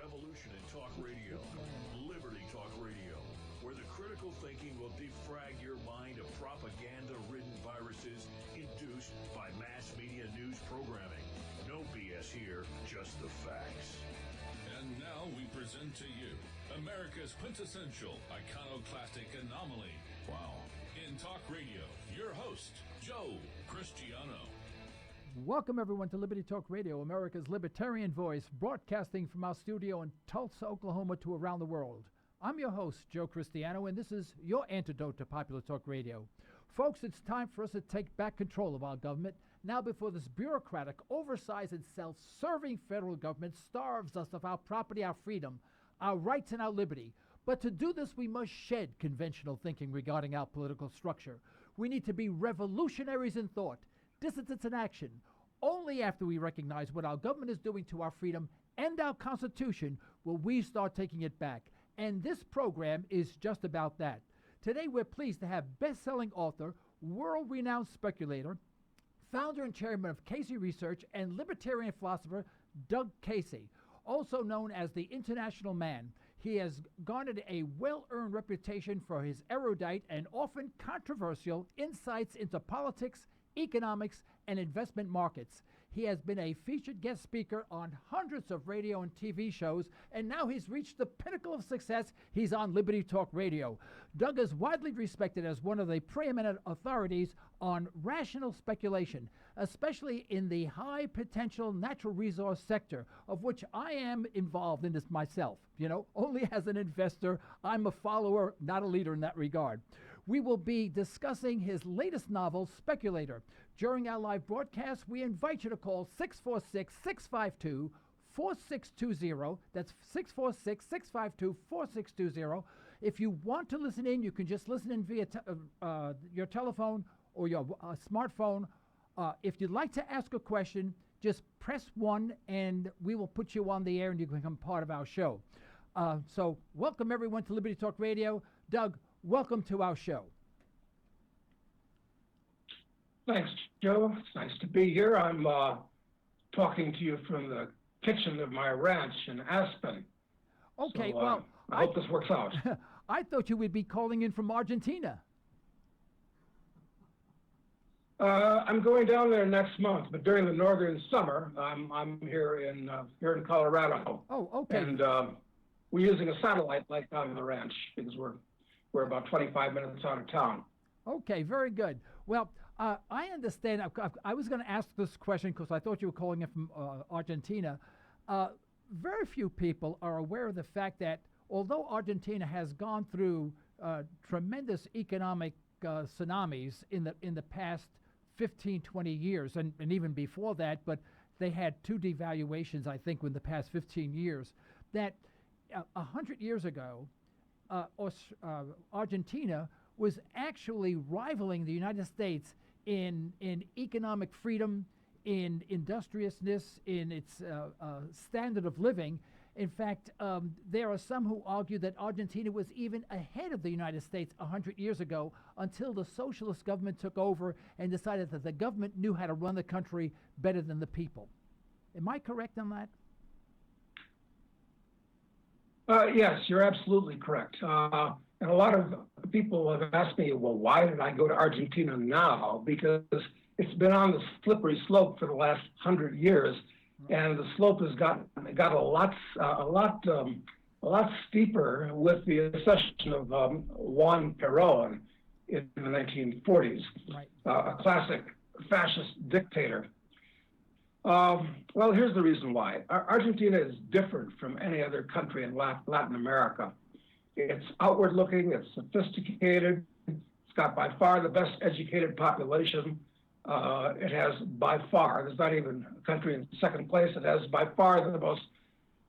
revolution in talk radio, Liberty Talk Radio, where the critical thinking will defrag your mind of propaganda-ridden viruses induced by mass media news programming. No BS here, just the facts. And now we present to you America's quintessential iconoclastic anomaly. Wow. In talk radio, your host, Joe Cristiano. Welcome, everyone, to Liberty Talk Radio, America's libertarian voice, broadcasting from our studio in Tulsa, Oklahoma, to around the world. I'm your host, Joe Cristiano, and this is your antidote to popular talk radio. Folks, it's time for us to take back control of our government now before this bureaucratic, oversized, and self-serving federal government starves us of our property, our freedom, our rights, and our liberty. But to do this, we must shed conventional thinking regarding our political structure. We need to be revolutionaries in thought, dissidents in action. Only after we recognize what our government is doing to our freedom and our Constitution will we start taking it back. And this program is just about that. Today we're pleased to have best-selling author, world-renowned speculator, founder and chairman of Casey Research, and libertarian philosopher Doug Casey, also known as the International Man. He has garnered a well-earned reputation for his erudite and often controversial insights into politics, economics, and investment markets. He has been a featured guest speaker on hundreds of radio and TV shows, and now he's reached the pinnacle of success. He's on Liberty Talk Radio. Doug is widely respected as one of the preeminent authorities on rational speculation, especially in the high potential natural resource sector, of which I am involved in this myself. Only as an investor. I'm a follower, not a leader in that regard. We will be discussing his latest novel, Speculator. During our live broadcast, we invite you to call 646-652-4620. That's 646-652-4620. If you want to listen in, you can just listen in via your telephone or your smartphone. If you'd like to ask a question, just press 1 and we will put you on the air and you can become part of our show. So welcome everyone to Liberty Talk Radio. Doug, welcome to our show. Thanks, Joe. It's nice to be here. I'm talking to you from the kitchen of my ranch in Aspen. Okay, so, I hope this works out. I thought you would be calling in from Argentina. I'm going down there next month, but during the northern summer, I'm here in Colorado. Oh, okay. And we're using a satellite light down the ranch because we're about 25 minutes out of town. Okay, very good. Well, I understand. I was going to ask this question because I thought you were calling in from Argentina. Very few people are aware of the fact that although Argentina has gone through tremendous economic tsunamis in the past 15, 20 years, and even before that, but they had 2 devaluations, I think, in the past 15 years, that 100 years ago, Argentina was actually rivaling the United States in economic freedom, in industriousness, in its standard of living. In fact, there are some who argue that Argentina was even ahead of the United States 100 years ago until the socialist government took over and decided that the government knew how to run the country better than the people. Am I correct on that? Yes, you're absolutely correct. And a lot of people have asked me, well, why did I go to Argentina now? Because it's been on the slippery slope for the last 100 years, and the slope has got a lot steeper with the accession of Juan Perón in the 1940s, right. A classic fascist dictator. Well, here's the reason why. Argentina is different from any other country in Latin America. It's outward looking, it's sophisticated, it's got by far the best educated population. It has by far, there's not even a country in second place, it has by far the most,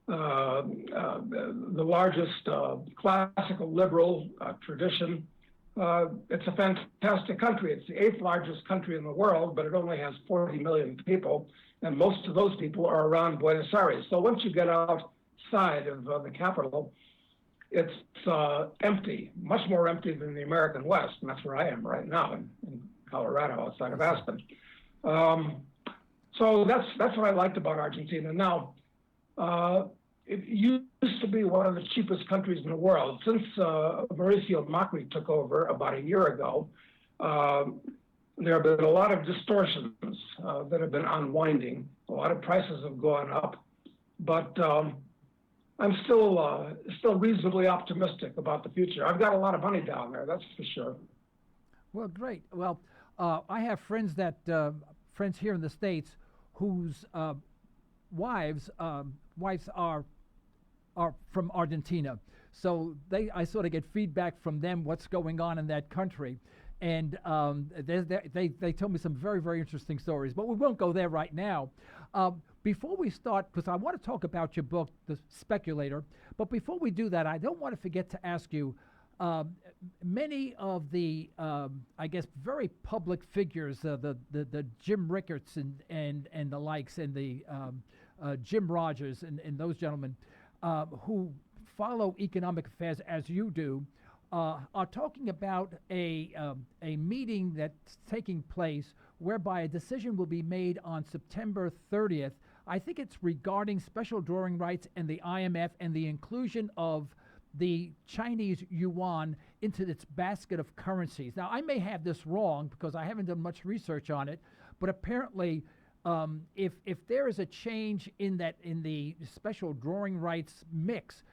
the largest classical liberal tradition. It's a fantastic country. It's the 8th largest country in the world, but it only has 40 million people, and most of those people are around Buenos Aires. So once you get outside of the capital, it's empty, much more empty than the American West, and that's where I am right now in Colorado, outside of Aspen. So that's what I liked about Argentina. Now, it used to be one of the cheapest countries in the world. Since Mauricio Macri took over about a year ago, there have been a lot of distortions that have been unwinding. A lot of prices have gone up, but I'm still reasonably optimistic about the future. I've got a lot of money down there, that's for sure. Well, great. Well, I have friends here in the States whose wives are from Argentina. So I sort of get feedback from them what's going on in that country. And they told me some very, very interesting stories, but we won't go there right now. Before we start, because I want to talk about your book, The Speculator, but before we do that, I don't want to forget to ask you, many of the, I guess, very public figures, the Jim Rickards and the likes, and the Jim Rogers and those gentlemen who follow economic affairs as you do, are talking about a meeting that's taking place whereby a decision will be made on September 30th. I think it's regarding special drawing rights and the IMF and the inclusion of the Chinese yuan into its basket of currencies. Now, I may have this wrong because I haven't done much research on it, but apparently if there is a change in the special drawing rights mix,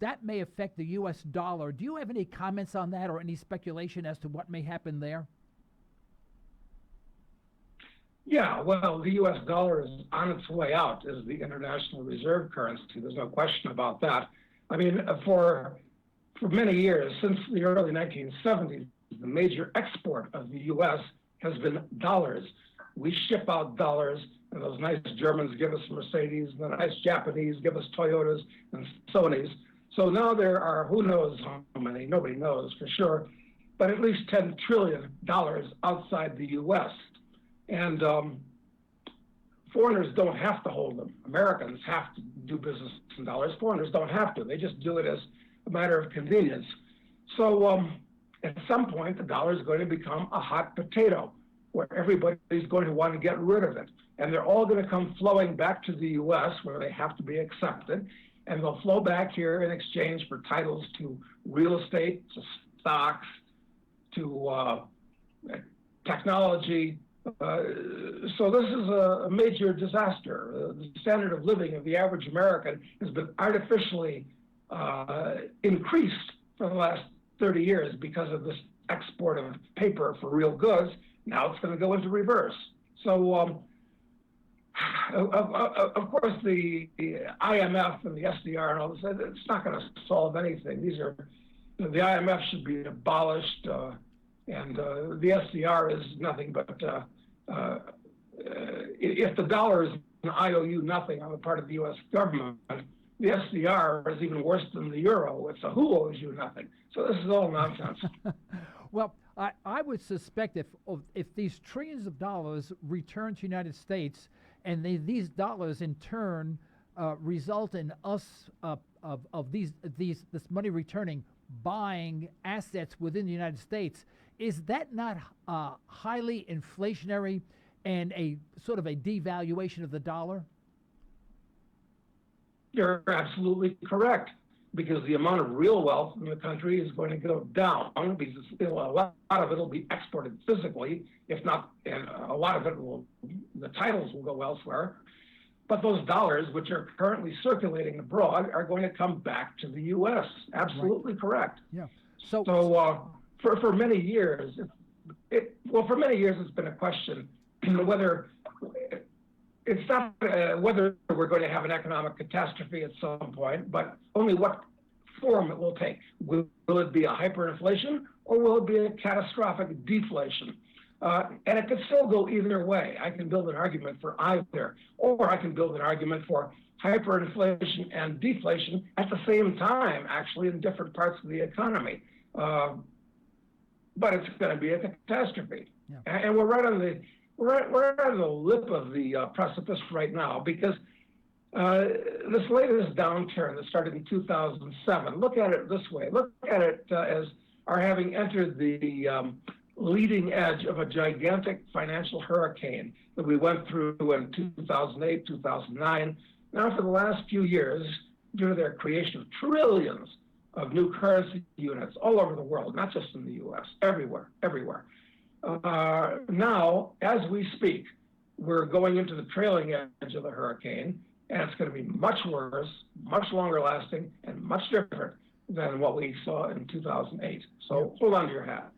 that may affect the U.S. dollar. Do you have any comments on that or any speculation as to what may happen there? Yeah, well, the U.S. dollar is on its way out as the international reserve currency. There's no question about that. I mean, for many years, since the early 1970s, the major export of the U.S. has been dollars. We ship out dollars, and those nice Germans give us Mercedes, and the nice Japanese give us Toyotas and Sonys. So now there are, who knows how many, nobody knows for sure, but at least $10 trillion outside the U.S. And foreigners don't have to hold them. Americans have to do business in dollars. Foreigners don't have to. They just do it as a matter of convenience. So at some point, the dollar is going to become a hot potato where everybody's going to want to get rid of it. And they're all going to come flowing back to the U.S. where they have to be accepted. And they'll flow back here in exchange for titles to real estate, to stocks, to technology. So this is a major disaster. The standard of living of the average American has been artificially increased for the last 30 years because of this export of paper for real goods. Now it's going to go into reverse. So, of course, the IMF and the SDR and all this, it's not going to solve anything. The IMF should be abolished, and the SDR is nothing but, if the dollar is an IOU nothing on the part of the U.S. government, the SDR is even worse than the euro. It's a who owes you nothing. So this is all nonsense. Well, I would suspect if these trillions of dollars return to the United States, and these dollars in turn result in us of this money returning, buying assets within the United States, is that not highly inflationary and a sort of a devaluation of the dollar? You're absolutely correct, because the amount of real wealth in the country is going to go down, because a lot of it will be exported physically, if not, and a lot of it the titles will go elsewhere. But those dollars, which are currently circulating abroad, are going to come back to the U.S. Absolutely right. Correct. Yeah. So for many years, for many years, it's been a question whether it's not whether we're going to have an economic catastrophe at some point, but only what form it will take. Will it be a hyperinflation, or will it be a catastrophic deflation? And it could still go either way. I can build an argument for either, or I can build an argument for hyperinflation and deflation at the same time, actually, in different parts of the economy. But it's going to be a catastrophe. Yeah. And we're right on the lip of the precipice right now, because this latest downturn that started in 2007, look at it this way. Look at it as our having entered the leading edge of a gigantic financial hurricane that we went through in 2008, 2009. Now, for the last few years, due to their creation of trillions of new currency units all over the world, not just in the U.S., everywhere, everywhere. Now, as we speak, we're going into the trailing edge of the hurricane, and it's going to be much worse, much longer lasting, and much different than what we saw in 2008. So hold on to your hat.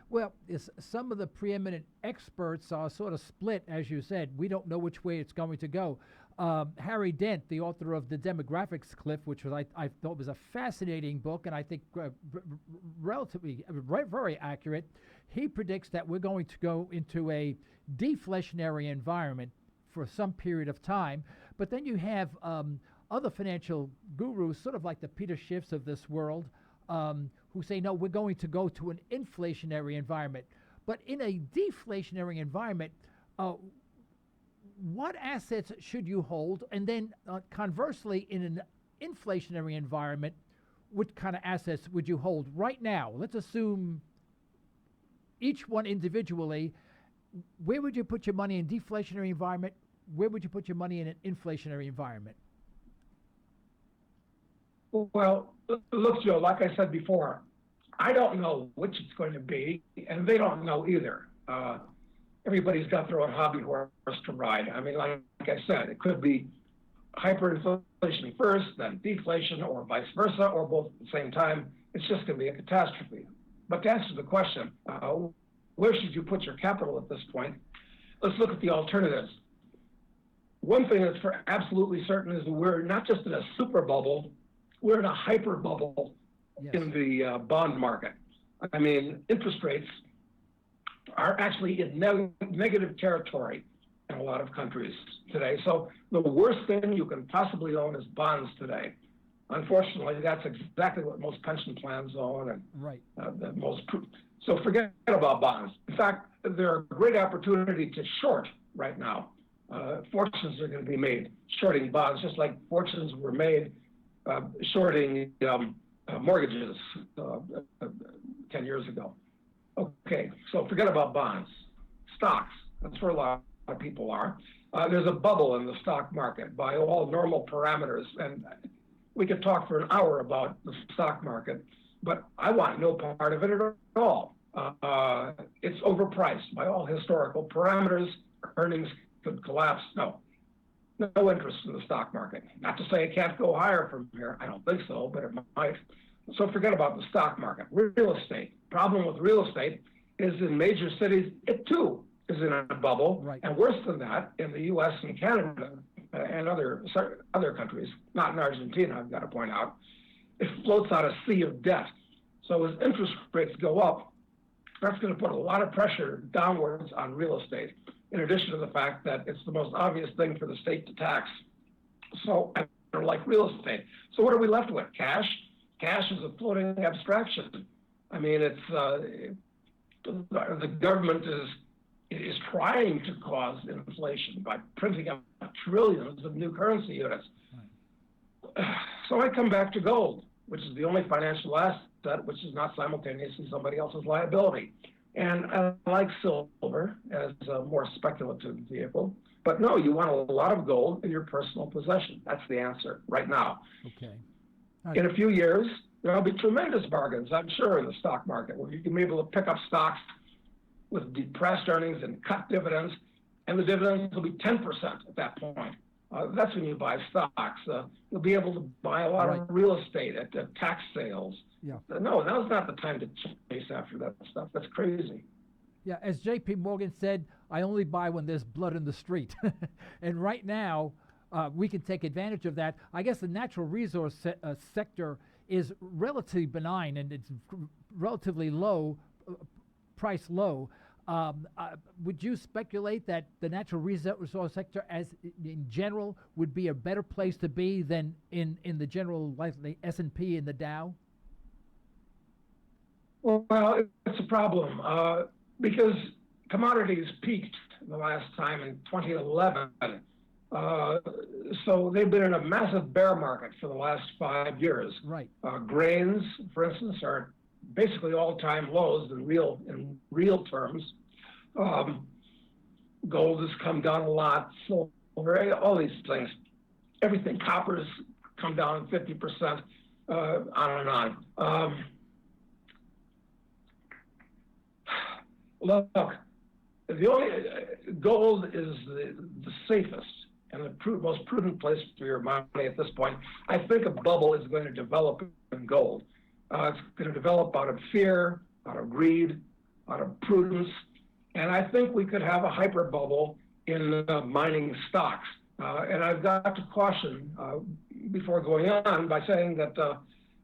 Well, some of the preeminent experts are sort of split, as you said. We don't know which way it's going to go. Harry Dent, the author of The Demographics Cliff, which was I thought was a fascinating book, and I think relatively very accurate, he predicts that we're going to go into a deflationary environment for some period of time. But then you have other financial gurus, sort of like the Peter Schiffs of this world, who say, no, we're going to go to an inflationary environment. But in a deflationary environment, what assets should you hold? And then conversely, in an inflationary environment, what kind of assets would you hold right now? Let's assume each one individually. Where would you put your money in deflationary environment? Where would you put your money in an inflationary environment? Well, look, Joe, like I said before, I don't know which it's going to be, and they don't know either. Everybody's got their own hobby horse to ride. I mean, like I said, it could be hyperinflation first, then deflation, or vice versa, or both at the same time. It's just going to be a catastrophe. But to answer the question, where should you put your capital at this point? Let's look at the alternatives. One thing that's for absolutely certain is that we're not just in a super bubble, we're in a hyper bubble in the bond market. I mean, interest rates are actually in negative territory in a lot of countries today. So the worst thing you can possibly own is bonds today. Unfortunately, that's exactly what most pension plans own, and right. So forget about bonds. In fact, they're a great opportunity to short right now. Fortunes are going to be made shorting bonds, just like fortunes were made shorting mortgages 10 years ago. Okay, so forget about bonds. Stocks, that's where a lot of people are. There's a bubble in the stock market by all normal parameters, and we could talk for an hour about the stock market, but I want no part of it at all. It's overpriced by all historical parameters. Earnings could collapse. No interest in the stock market. Not to say it can't go higher from here. I don't think so, but it might. So forget about the stock market. Real estate. Problem with real estate is in major cities, it too is in a bubble. Right. And worse than that, in the U.S. and Canada and other countries, not in Argentina, I've got to point out, it floats on a sea of debt. So as interest rates go up, that's going to put a lot of pressure downwards on real estate, in addition to the fact that it's the most obvious thing for the state to tax. So I don't like real estate. So what are we left with? Cash? Cash is a floating abstraction. I mean, it's the government is trying to cause inflation by printing up trillions of new currency units. Right. So I come back to gold, which is the only financial asset which is not simultaneously somebody else's liability. And I like silver as a more speculative vehicle. But no, you want a lot of gold in your personal possession. That's the answer right now. Okay. In a few years, there'll be tremendous bargains, I'm sure, in the stock market, where you can be able to pick up stocks with depressed earnings and cut dividends, and the dividends will be 10% at that point. That's when you buy stocks. You'll be able to buy a lot of real estate at tax sales. Yeah. No, now's not the time to chase after that stuff. That's crazy. Yeah, as J.P. Morgan said, I only buy when there's blood in the street. And right now, we can take advantage of that. I guess the natural resource sector is relatively benign, and it's relatively low, price low. Would you speculate that the natural resource sector, as in general, would be a better place to be than in the general, like the S&P and the Dow? Well, it's a problem because commodities peaked the last time in 2011. So they've been in a massive bear market for the last 5 years. Right. Grains, for instance, are basically all-time lows in real terms. Gold has come down a lot, silver, all these things. Everything, copper's come down 50%, on and on. Look, the only gold is the safest and the most prudent place for your money at this point. I think a bubble is going to develop in gold. It's going to develop out of fear, out of greed, out of prudence, and I think we could have a hyper bubble in mining stocks. And I've got to caution before going on by saying that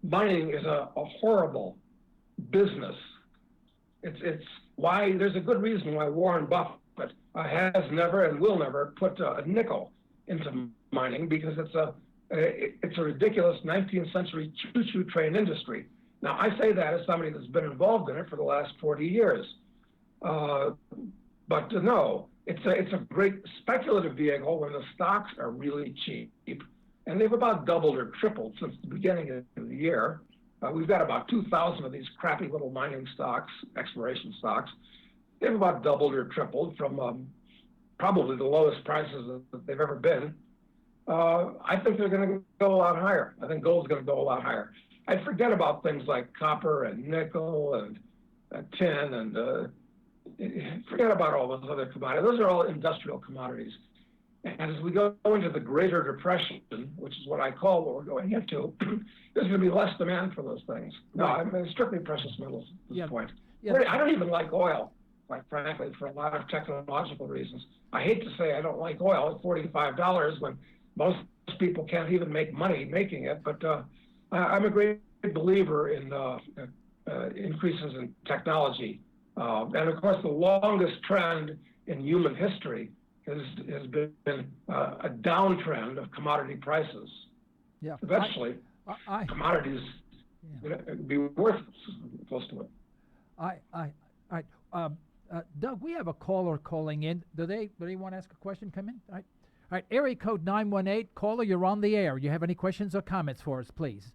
mining is a horrible business. It's why there's a good reason why Warren Buffett has never and will never put a nickel into mining, because it's a ridiculous 19th century choo-choo train industry. Now, I say that as somebody that's been involved in it for the last 40 years. But no, it's a great speculative vehicle when the stocks are really cheap, and they've about doubled or tripled since the beginning of the year. We've got about 2,000 of these crappy little mining stocks, exploration stocks. They've about doubled or tripled from probably the lowest prices that they've ever been. I think they're going to go a lot higher. I think gold's going to go a lot higher. I'd forget about things like copper and nickel and tin and forget about all those other commodities. Those are all industrial commodities. And as we go into the Greater Depression, which is what I call what we're going into, there's going to be less demand for those things. No, I mean, strictly precious metals at this point. Yeah. I don't even like oil, quite frankly, for a lot of technological reasons. I hate to say I don't like oil at $45 when most people can't even make money making it, but I'm a great believer in increases in technology. And of course, the longest trend in human history has been a downtrend of commodity prices. Yeah. Eventually, commodities be worth close to it. Doug, we have a caller calling in. Do they want to ask a question? Come in. All right. Area code 918. Caller, you're on the air. You have any questions or comments for us, please?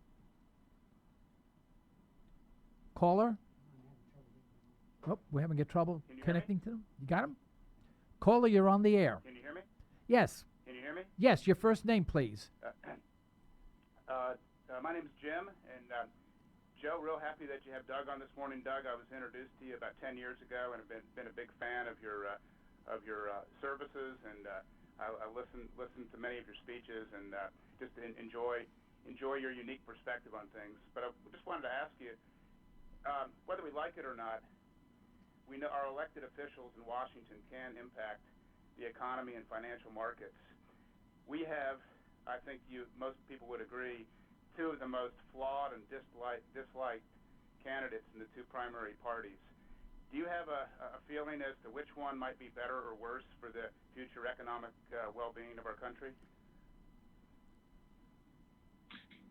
Caller? Oh, we're having trouble connecting to them. You got him? Caller, you're on the air. Can you hear me? Yes. Can you hear me? Yes, your first name, please. My name is Jim, and Joe, real happy that you have Doug on this morning. Doug, I was introduced to you about 10 years ago, and have been a big fan of your services, and I listened to many of your speeches, and just enjoy your unique perspective on things. But I just wanted to ask you, whether we like it or not, we know our elected officials in Washington can impact the economy and financial markets. We have, I think most people would agree, two of the most flawed and disliked candidates in the two primary parties. Do you have a feeling as to which one might be better or worse for the future economic well-being of our country?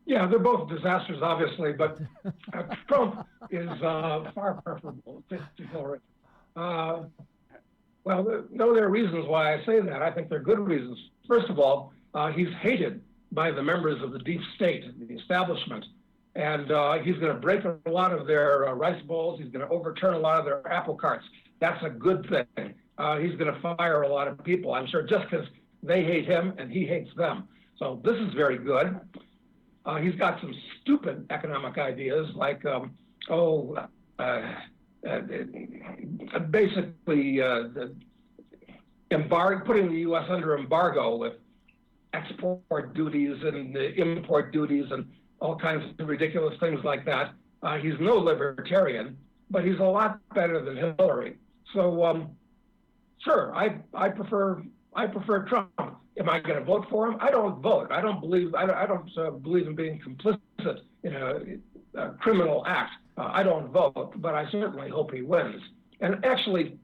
Yeah, they're both disasters, obviously, but Trump is far preferable to Hillary. Well, no, there are reasons why I say that. I think they're good reasons. First of all, he's hated by the members of the deep state, the establishment, and he's going to break a lot of their rice bowls. He's going to overturn a lot of their apple carts. That's a good thing. He's going to fire a lot of people, I'm sure, just because they hate him and he hates them. So this is very good. He's got some stupid economic ideas like, basically putting the U.S. under embargo with export duties and import duties and all kinds of ridiculous things like that. He's no libertarian, but he's a lot better than Hillary. So, sure, I prefer Trump. Am I going to vote for him? I don't vote. I don't believe in being complicit in a criminal act. I don't vote, but I certainly hope he wins. And actually,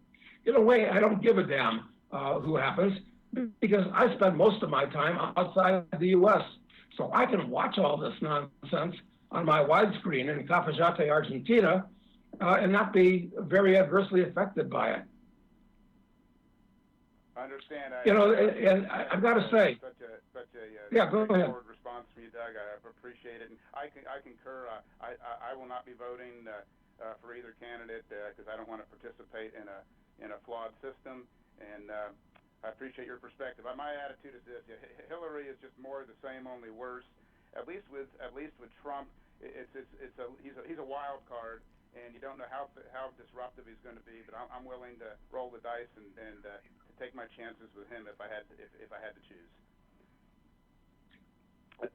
in a way, I don't give a damn who happens, because I spend most of my time outside the U.S. So I can watch all this nonsense on my widescreen in Cafayate, Argentina, and not be very adversely affected by it. I understand. And I've got to say, such a yeah, go ahead. Response from you, Doug. I appreciate it, and I concur. I will not be voting for either candidate because I don't want to participate in a flawed system. And I appreciate your perspective. My attitude is this: Hillary is just more of the same, only worse. at least with Trump, he's a wild card, and you don't know how disruptive he's going to be. But I'm willing to roll the dice and to take my chances with him if I had to choose.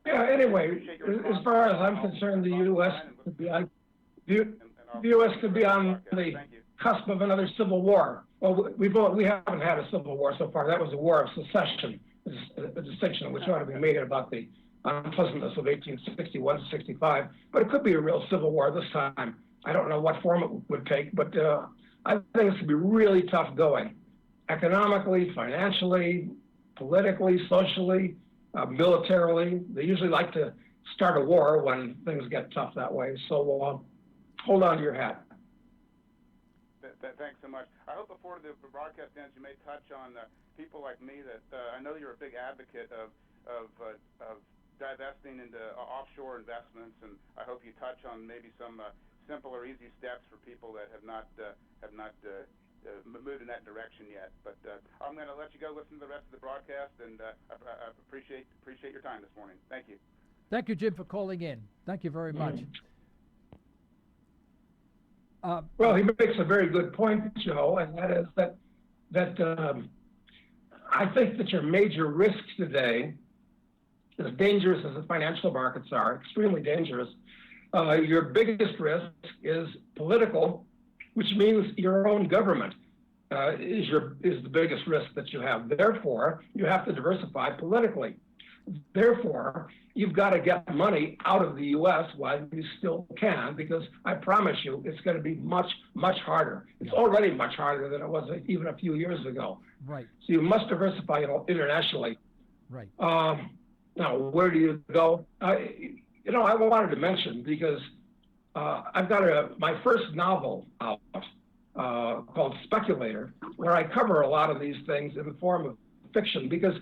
Yeah. Anyway, as far as I'm concerned, the U.S. could be on the cusp of another civil war. Well, we haven't had a civil war so far. That was a war of secession, a distinction which ought to be made about the unpleasantness of 1861 to 65. But it could be a real civil war this time. I don't know what form it would take, but I think it's going to be really tough going, economically, financially, politically, socially, militarily. They usually like to start a war when things get tough that way. So hold on to your hat. Thanks so much. I hope before the broadcast ends, you may touch on people like me that I know you're a big advocate of divesting into offshore investments, and I hope you touch on maybe some simple or easy steps for people that have not moved in that direction yet. But I'm going to let you go listen to the rest of the broadcast, and I appreciate your time this morning. Thank you. Thank you, Jim, for calling in. Thank you very much. Well, he makes a very good point, Joe, and that is that I think that your major risks today, as dangerous as the financial markets are, extremely dangerous, your biggest risk is political, which means your own government is the biggest risk that you have. Therefore, you have to diversify politically. Therefore, you've got to get money out of the U.S. while you still can, because I promise you it's going to be much, much harder. It's already much harder than it was even a few years ago. Right. So you must diversify internationally. Right. Now, where do you go? I wanted to mention, because I've got my first novel out called Speculator, where I cover a lot of these things in the form of fiction, because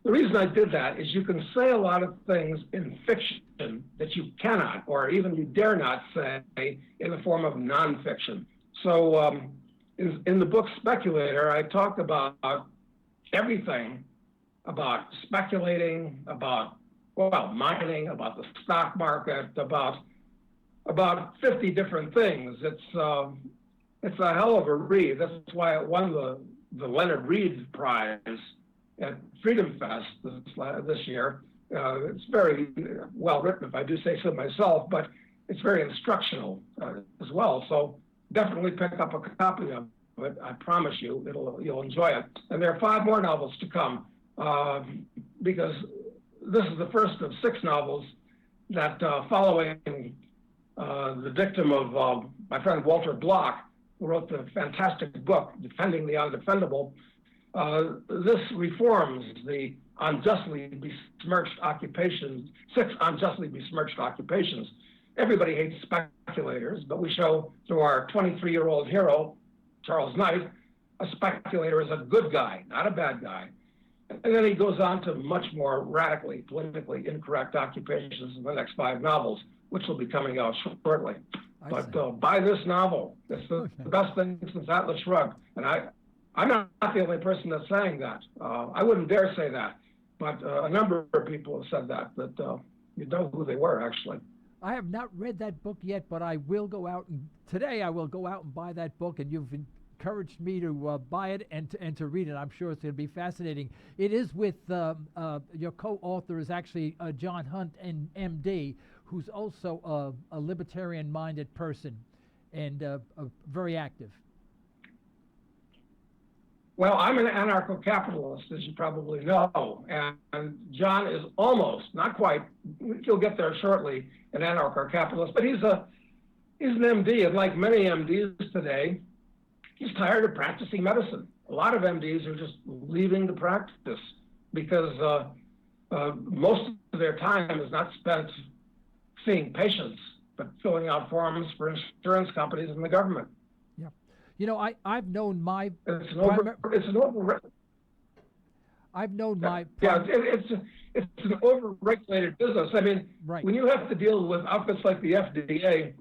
the reason I did that is you can say a lot of things in fiction that you cannot, or even you dare not say, in the form of nonfiction. So in the book Speculator, I talk about everything about speculating, about mining, about the stock market, about 50 different things. It's a hell of a read. That's why it won the Leonard Reed Prize at Freedom Fest this year. It's very well written, if I do say so myself, but it's very instructional as well. So definitely pick up a copy of it. I promise you, you'll enjoy it. And there are 5 more novels to come, because this is the first of 6 novels that, following the dictum of my friend Walter Block, who wrote the fantastic book, Defending the Undefendable, this reforms the unjustly besmirched occupations, 6 unjustly besmirched occupations. Everybody hates speculators, but we show through our 23-year-old hero, Charles Knight, a speculator is a good guy, not a bad guy. And then he goes on to much more radically, politically incorrect occupations in the next 5 novels, which will be coming out shortly. But buy this novel. It's the best thing since Atlas Shrugged. And I'm not the only person that's saying that. I wouldn't dare say that, but a number of people have said that you know who they were, actually. I have not read that book yet, but I will go out, and today I will go out and buy that book, and you've encouraged me to buy it and to read it. I'm sure it's going to be fascinating. It is with, your co-author is actually John Hunt, MD, who's also a libertarian-minded person and very active. Well, I'm an anarcho-capitalist, as you probably know, and John is almost, not quite, he'll get there shortly, an anarcho-capitalist, but he's an MD, and like many MDs today, he's tired of practicing medicine. A lot of MDs are just leaving the practice because most of their time is not spent seeing patients, but filling out forms for insurance companies and the government. Yeah. You know, I've known my... It's an over-regulated business. I mean, right. When you have to deal with outfits like the FDA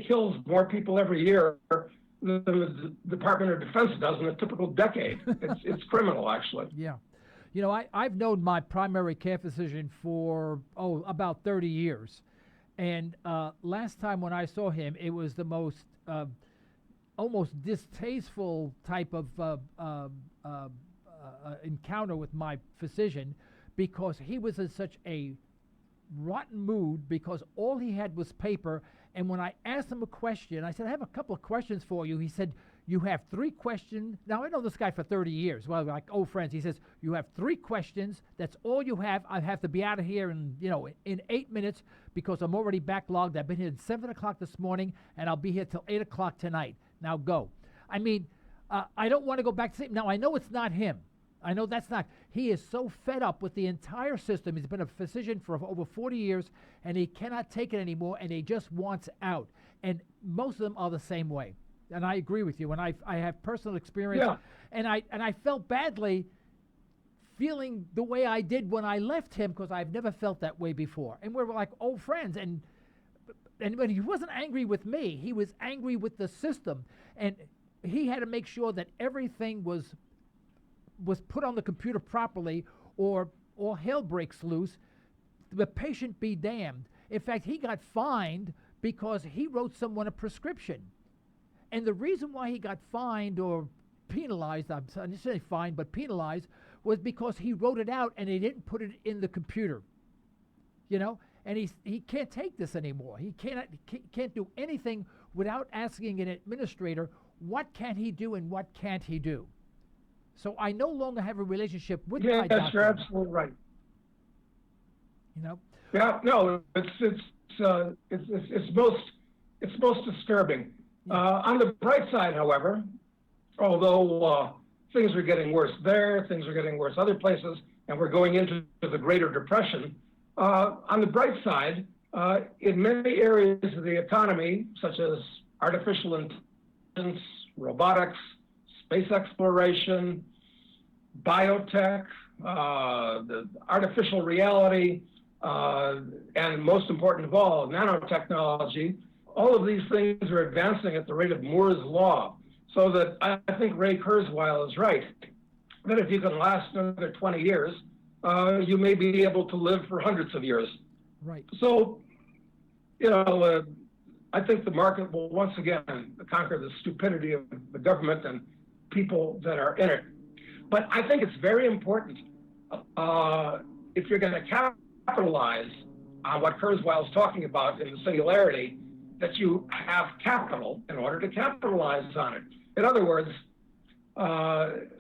kills more people every year than the Department of Defense does in a typical decade. It's criminal, actually. Yeah. You know, I've known my primary care physician for, about 30 years. And last time when I saw him, it was the most almost distasteful type of encounter with my physician, because he was in such a rotten mood because all he had was paper. And when I asked him a question, I said, I have a couple of questions for you. He said, you have 3 questions. Now, I know this guy for 30 years. Well, like old friends. He says, you have 3 questions. That's all you have. I have to be out of here in 8 minutes because I'm already backlogged. I've been here at 7 o'clock this morning, and I'll be here till 8 o'clock tonight. Now go. I mean, I don't want to go back to sleep. Now, I know it's not him. I know that's not. He is so fed up with the entire system. He's been a physician for over 40 years, and he cannot take it anymore, and he just wants out. And most of them are the same way. And I agree with you. And I have personal experience. Yeah. And I felt badly feeling the way I did when I left him, because I've never felt that way before. And we were like old friends. And when he wasn't angry with me, he was angry with the system. And he had to make sure that everything was put on the computer properly, or hell breaks loose. The patient be damned. In fact, he got fined because he wrote someone a prescription. And the reason why he got fined or penalized, I didn't say fined, but penalized, was because he wrote it out and he didn't put it in the computer. And he can't take this anymore. He can't do anything without asking an administrator, what can he do and what can't he do? So I no longer have a relationship with my doctor. Yes, you're absolutely right. Yeah, no, it's most disturbing. On the bright side, however, although things are getting worse there, things are getting worse other places, and we're going into the Greater Depression. On the bright side, in many areas of the economy, such as artificial intelligence, robotics, space exploration, biotech, the artificial reality, and most important of all, nanotechnology, all of these things are advancing at the rate of Moore's law. So that I think Ray Kurzweil is right, that if you can last another 20 years, you may be able to live for hundreds of years. Right. So, I think the market will once again conquer the stupidity of the government and people that are in it. But I think it's very important, if you're going to capitalize on what Kurzweil is talking about in the Singularity, that you have capital in order to capitalize on it. In other words,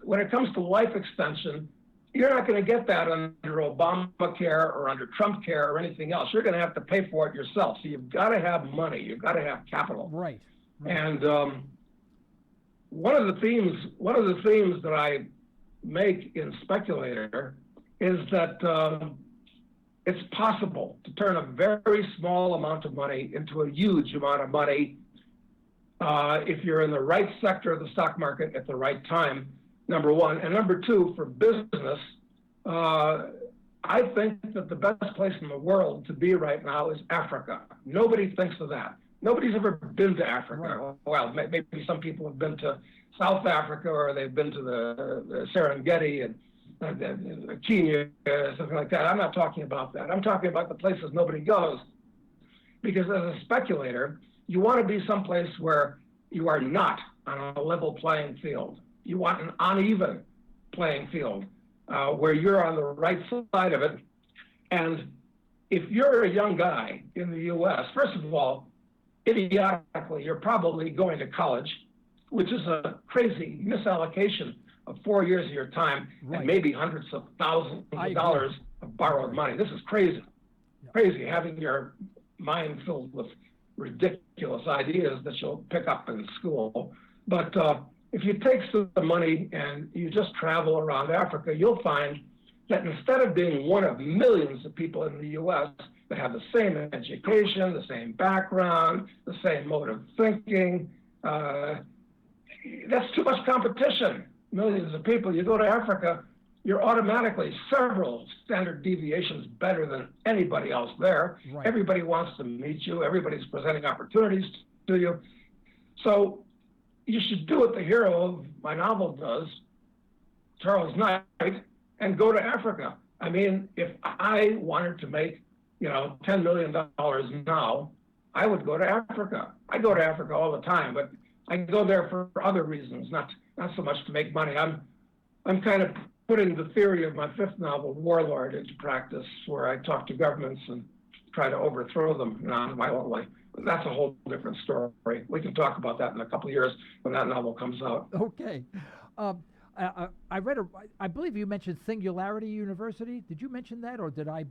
when it comes to life extension, you're not going to get that under Obamacare or under Trump care or anything else. You're going to have to pay for it yourself. So you've got to have money. You've got to have capital. Right. And one of the themes that I make in Speculator is that it's possible to turn a very small amount of money into a huge amount of money if you're in the right sector of the stock market at the right time, number one. And number two, for business, I think that the best place in the world to be right now is Africa. Nobody thinks of that. Nobody's ever been to Africa. Right. Well, maybe some people have been to South Africa, or they've been to the Serengeti and Kenya, something like that. I'm not talking about that. I'm talking about the places nobody goes. Because as a speculator, you want to be someplace where you are not on a level playing field. You want an uneven playing field where you're on the right side of it. And if you're a young guy in the U.S., first of all, idiotically, you're probably going to college, which is a crazy misallocation of 4 years of your time, right, and maybe hundreds of thousands of dollars of borrowed money. This is crazy. Yeah. Crazy, having your mind filled with ridiculous ideas that you'll pick up in school. But if you take some money and you just travel around Africa, you'll find that instead of being one of millions of people in the U.S. that have the same education, the same background, the same mode of thinking, that's too much competition. Millions of people. You go to Africa, you're automatically several standard deviations better than anybody else there. Right. Everybody wants to meet you. Everybody's presenting opportunities to you. So you should do what the hero of my novel does, Charles Knight, and go to Africa. I mean, if I wanted to make, $10 million now, I would go to Africa. I go to Africa all the time, but I go there for other reasons, not so much to make money. I'm kind of putting the theory of my fifth novel, Warlord, into practice, where I talk to governments and try to overthrow them non-violently. But that's a whole different story. We can talk about that in a couple of years when that novel comes out. Okay. I believe you mentioned Singularity University. Did you mention that, or did I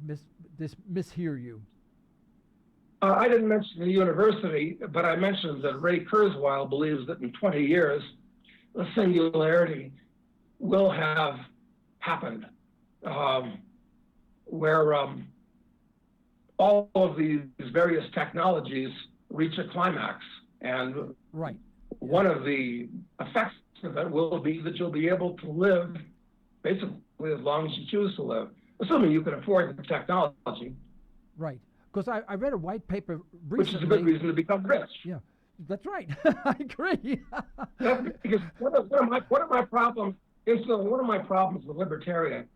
mishear you? I didn't mention the university, but I mentioned that Ray Kurzweil believes that in 20 years, the singularity will have happened, where all of these various technologies reach a climax. And one of the effects of it will be that you'll be able to live basically as long as you choose to live, assuming you can afford the technology. Right. Because I read a white paper recently. Which is a good reason to become rich. Yeah, that's right. I agree. Because one of my problems with libertarians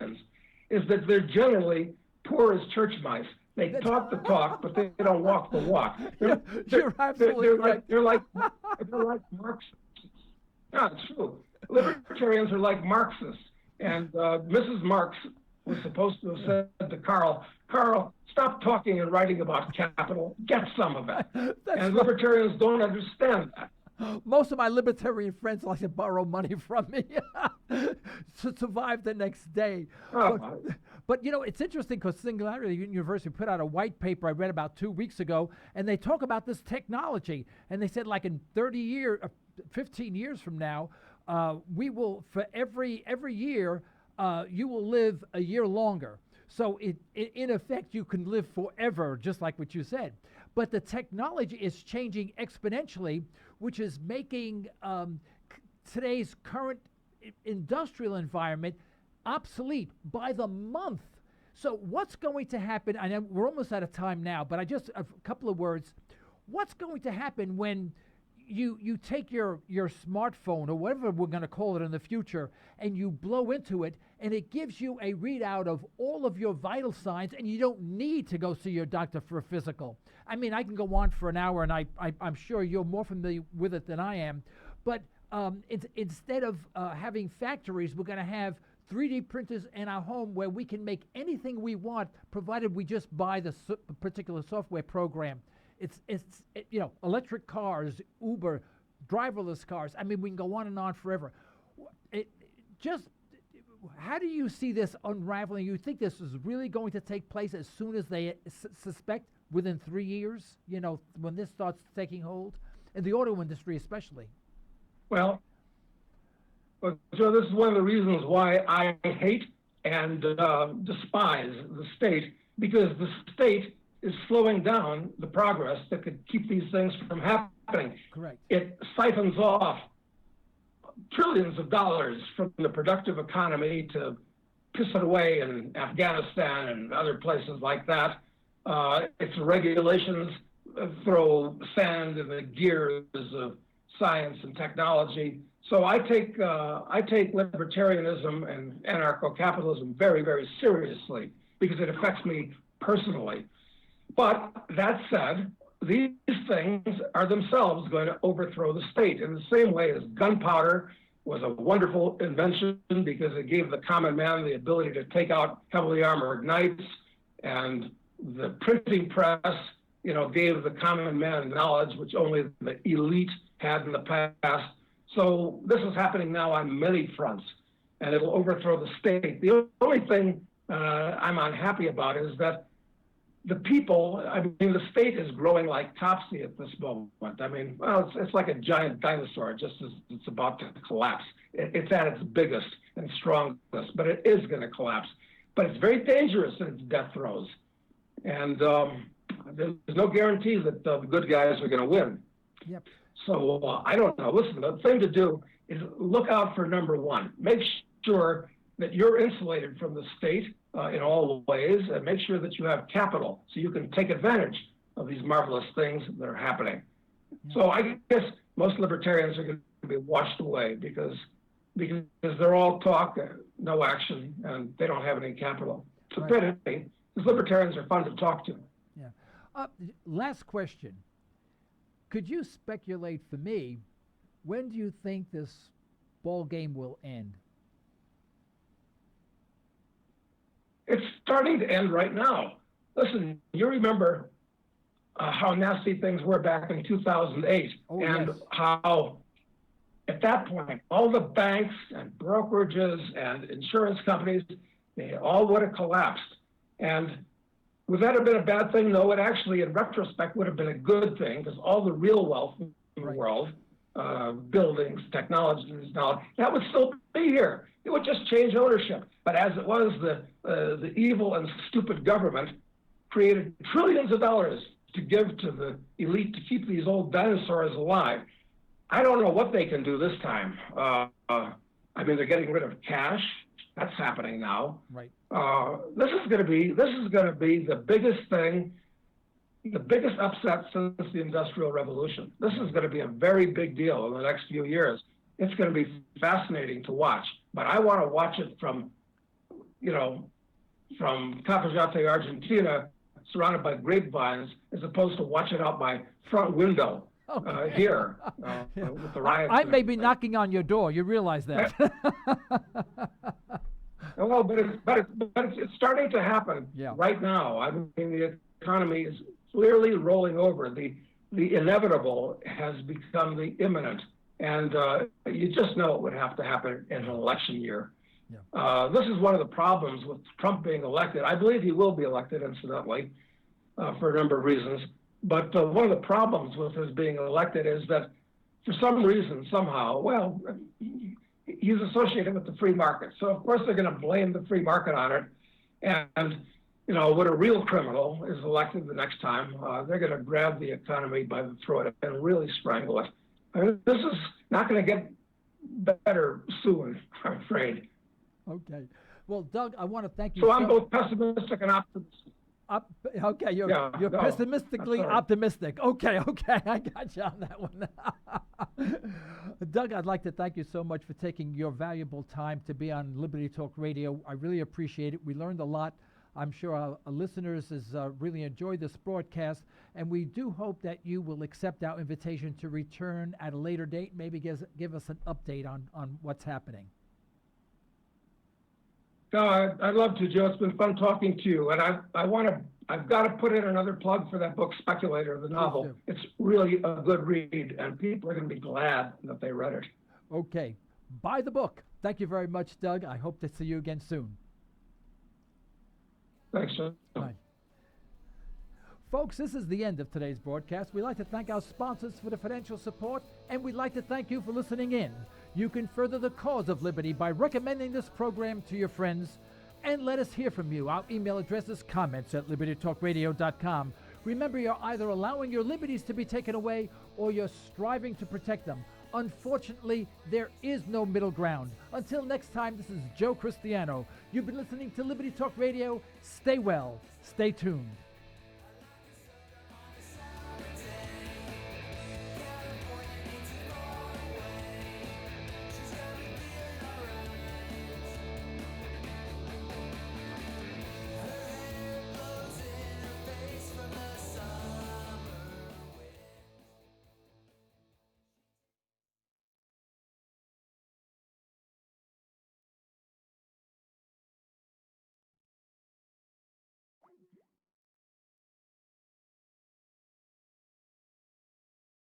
is that they're generally poor as church mice. They talk the talk, but they don't walk the walk. You're absolutely right. They're like Marxists. Yeah, it's true. Libertarians are like Marxists. And Mrs. Marx was supposed to have said to Carl, stop talking and writing about capital. Get some of it. And libertarians don't understand that. Most of my libertarian friends like to borrow money from me to survive the next day. But it's interesting because Singularity University put out a white paper I read about 2 weeks ago, and they talk about this technology. And they said, like in 15 years from now, we will, for every year, you will live a year longer. So in effect, you can live forever, just like what you said. But the technology is changing exponentially, which is making today's current industrial environment obsolete by the month. So what's going to happen? I know we're almost out of time now, but a couple of words. What's going to happen when you take your smartphone or whatever we're going to call it in the future, and you blow into it, and it gives you a readout of all of your vital signs, and you don't need to go see your doctor for a physical. I mean, I can go on for an hour, and I'm sure you're more familiar with it than I am. But instead of having factories, we're going to have 3D printers in our home where we can make anything we want, provided we just buy the particular software program. It's electric cars, Uber, driverless cars. I mean, we can go on and on forever. How do you see this unraveling? You think this is really going to take place as soon as they suspect, within 3 years, when this starts taking hold? In the auto industry especially. Well, Joe, this is one of the reasons why I hate and despise the state, because the state is slowing down the progress that could keep these things from happening. Correct. It siphons off trillions of dollars from the productive economy to piss it away in Afghanistan and other places like that. Its regulations throw sand in the gears of science and technology. So I take libertarianism and anarcho-capitalism very, very seriously because it affects me personally. But that said, these things are themselves going to overthrow the state in the same way as gunpowder was a wonderful invention because it gave the common man the ability to take out heavily armored knights, and the printing press, gave the common man knowledge which only the elite had in the past. So this is happening now on many fronts, and it'll overthrow the state. The only thing I'm unhappy about is that the people, the state is growing like Topsy at this moment. It's like a giant dinosaur, just as it's about to collapse. It's at its biggest and strongest, but it is going to collapse. But it's very dangerous in its death throes. And there's no guarantee that the good guys are going to win. Yep. So I don't know. Listen, the thing to do is look out for number one. Make sure that you're insulated from the state in all ways, and make sure that you have capital so you can take advantage of these marvelous things that are happening. So I guess most libertarians are going to be washed away because because they're all talk, no action, and they don't have any capital. Stupidity, because libertarians are fun to talk to. Yeah. Last question. Could you speculate for me, when do you think this ball game will end? It's starting to end right now. Listen, you remember how nasty things were back in 2008, and yes. How, at that point, all the banks and brokerages and insurance companies, they all would have collapsed. And would that have been a bad thing? No, it actually, in retrospect, would have been a good thing, because all the real wealth in the world, buildings, technologies, knowledge, that would still be here. It would just change ownership. But as it was, the evil and stupid government created trillions of dollars to give to the elite to keep these old dinosaurs alive. I don't know what they can do this time. I mean, they're getting rid of cash. That's happening now. Right. This is going to be the biggest thing, the biggest upset since the Industrial Revolution. This is going to be a very big deal in the next few years. It's going to be fascinating to watch, but I want to watch it from Cafayate, Argentina, surrounded by grapevines, as opposed to watch it out my front window here with the riots. I may be knocking on your door. You realize that? Well, but it's starting to happen right now. I mean, the economy is clearly rolling over. The inevitable has become the imminent, and you just know it would have to happen in an election year. Yeah. This is one of the problems with Trump being elected. I believe he will be elected, incidentally, for a number of reasons. But one of the problems with his being elected is that, for some reason, somehow, well, he's associated with the free market. So, of course, they're going to blame the free market on it. And, when a real criminal is elected the next time, they're going to grab the economy by the throat and really strangle it. I mean, this is not going to get better soon, I'm afraid. Okay. Well, Doug, I want to thank you. So I'm both pessimistic and optimistic. Okay, you're pessimistically optimistic. Okay, I got you on that one. Doug, I'd like to thank you so much for taking your valuable time to be on Liberty Talk Radio. I really appreciate it. We learned a lot. I'm sure our listeners has really enjoyed this broadcast, and we do hope that you will accept our invitation to return at a later date, maybe give us an update on what's happening. I'd love to, Joe. It's been fun talking to you. And I've got to put in another plug for that book, Speculator, the novel. It's really a good read, and people are going to be glad that they read it. Okay. Buy the book. Thank you very much, Doug. I hope to see you again soon. Thanks, Joe. Bye. Folks, this is the end of today's broadcast. We'd like to thank our sponsors for the financial support, and we'd like to thank you for listening in. You can further the cause of liberty by recommending this program to your friends, and let us hear from you. Our email address is comments@libertytalkradio.com. Remember, you're either allowing your liberties to be taken away or you're striving to protect them. Unfortunately, there is no middle ground. Until next time, this is Joe Cristiano. You've been listening to Liberty Talk Radio. Stay well, stay tuned.